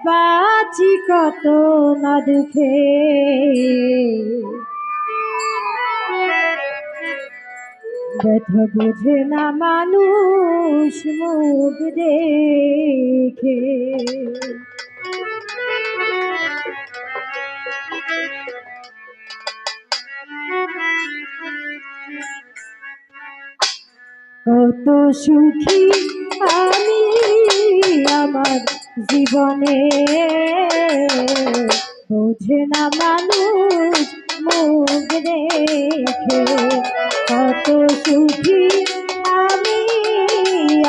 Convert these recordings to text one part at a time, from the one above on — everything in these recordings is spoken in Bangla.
বাঁচি কত না দুঃখে, ব্যথা বোঝে না মানুষ মুখ দেখে। কত সুখী আমি আমার জীবনে, বোঝে না মানুষ মুখ দেখে। কত সুখী আমি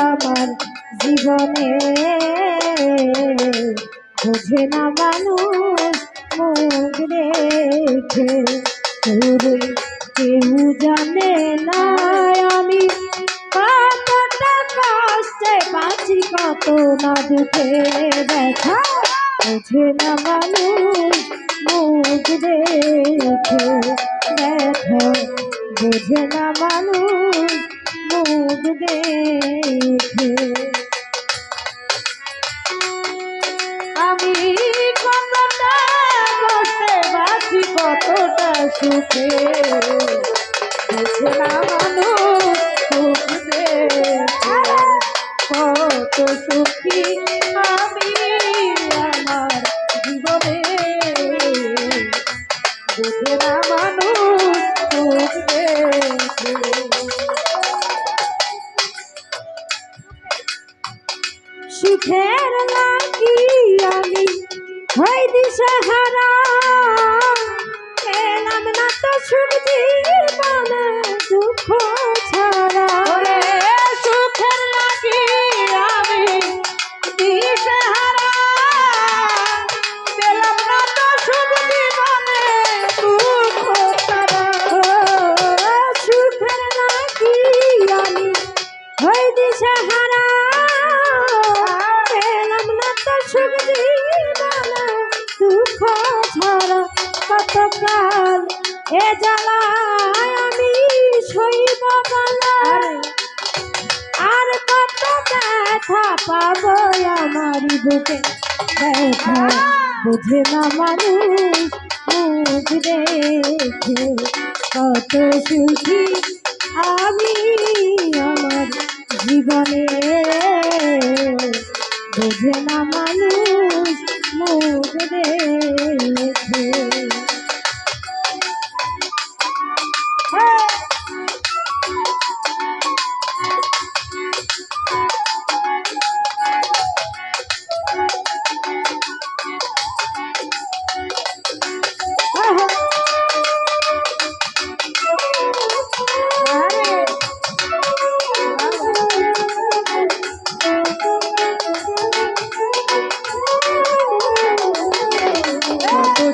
আমার জীবনে, বোঝে না মানুষ মুখ দেখে। কেউ জানে না আমি কতটা কষ্টে বাঁচি, কত না দুঃখে, ব্যথা বোঝে না মানুষ মুখ দেখে। ব্যথা বোঝে না মানুষ মুখ দেখে। আমি কতটা কষ্টে বাঁচি, কতটা সুখে, বোঝে না মানুষ মুখ দেখে। কত সুখী আমি আমার জীবনে, বোঝে না মানুষ মুখ দেখে। সুখের লাগি আমি হই দিশাহারা, এলাম না তো সুখ জীবনে দুঃখ ছাড়া। সুখের লাগি আমি দিশাহারা, এলাম না তো সুখ জীবনে দুঃখ ছাড়া। সুখের লাগি আমি হই দিশাহারা, সুখ জীবনে দুঃখ ছাড়া। কতকাল এ জ্বালায় আমি সইব গলায়, আর কত ব্যথা পাবো আমার বুকে। ব্যথা বোঝে না মানুষ মুখ দেখে। কত সুখী আমি আমার জীবনে, বোঝে না মানুষ মুখ দেখে।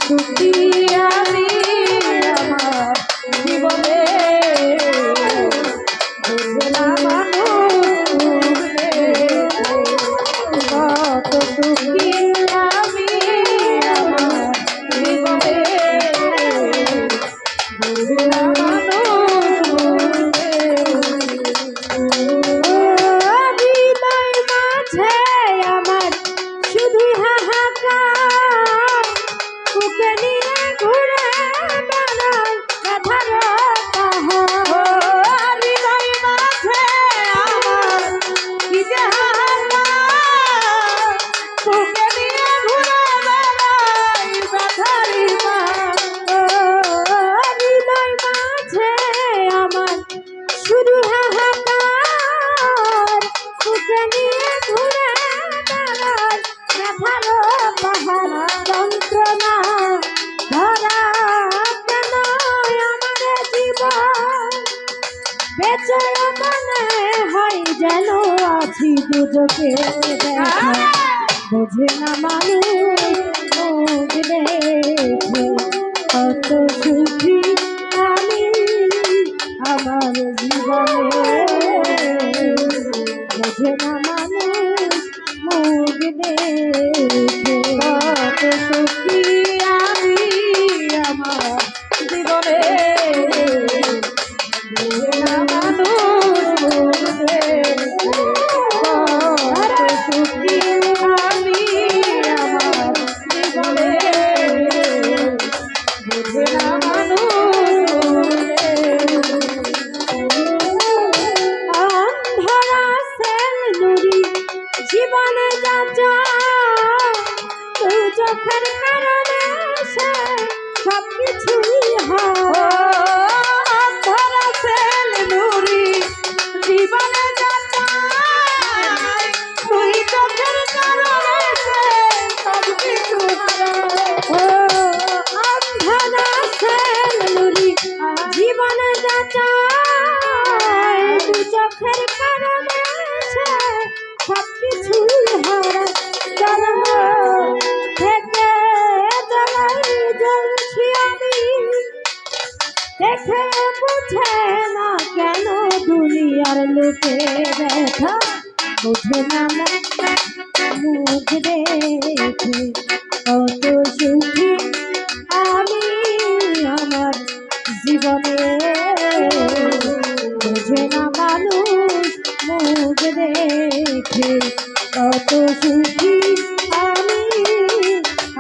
সুখী আমি আমার জীবনে, বোঝে না মানুষ মুখ দেখে। কত সুখী আমি আমার জীবনে, বোঝে না মানুষ মুখ দেখে। হৃদয় মাঝে আমার শুধু হাহাকার, বুকে নিয়ে ঘুরে বেড়াই ব্যথার পাহাড়। হৃদয় মাঝে আমার কি যে হাহাকার, বুকে নিয়ে ঘুরে বেড়াই ব্যথার পাহাড়। হৃদয় মাঝে আমার শুধু হাহাকার, বুকে নিয়ে ঘুরে বেড়াই ব্যথার পাহাড়। যন্ত্রণা ধরা কেন আমার জীবন, বেঁচে মনে হয় যেন আছি দুজকে। ব্যথা বোঝে না মানুষ মুখ দেখে। কত সুখী আমি আমার জীবনে, বোঝে না মানুষ মুখ দেখে। কত সুখী আমি আমার জীবনে, বোঝে না মানুষ মুখ দেখে। কত সুখী আমি নুরি জীবনে যা চায় তুই চোখের কারণে সে সবকিছুই হয় ধরা ফেল নুরি জীবনে যা চায় তুই চোখের কারণে সে সবকিছু ধরা ফেল নুরি জীবনে যা চায় তুই চোখের কারণে সে সবকিছুই হারায় জন্ম থেকে জ্বালাই জ্বলছি আমি দেখে বুঝে না কেন দুনিয়ার লোকে ব্যথা বুঝে না মুখ দেখে কত সুখী আমি আমার জীবনে বুঝে না মানুষ মুখ দেখে কত সুখী আমি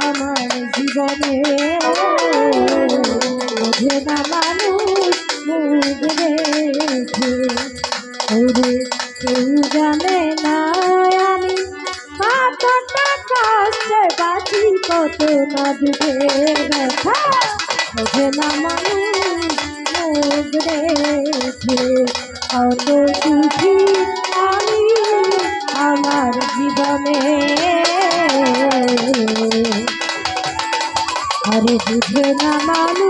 আমার জীবনে বুঝে না মানুষ মুখ দেখে ওরে কেউ জানে না আমি কতটা কষ্টে বাঁচি কত না দুঃখে ব্যথা বুঝে না মানুষ মুখ দেখে কত সুখী আমি আমার জীবনে আরে বুঝে না মানুষ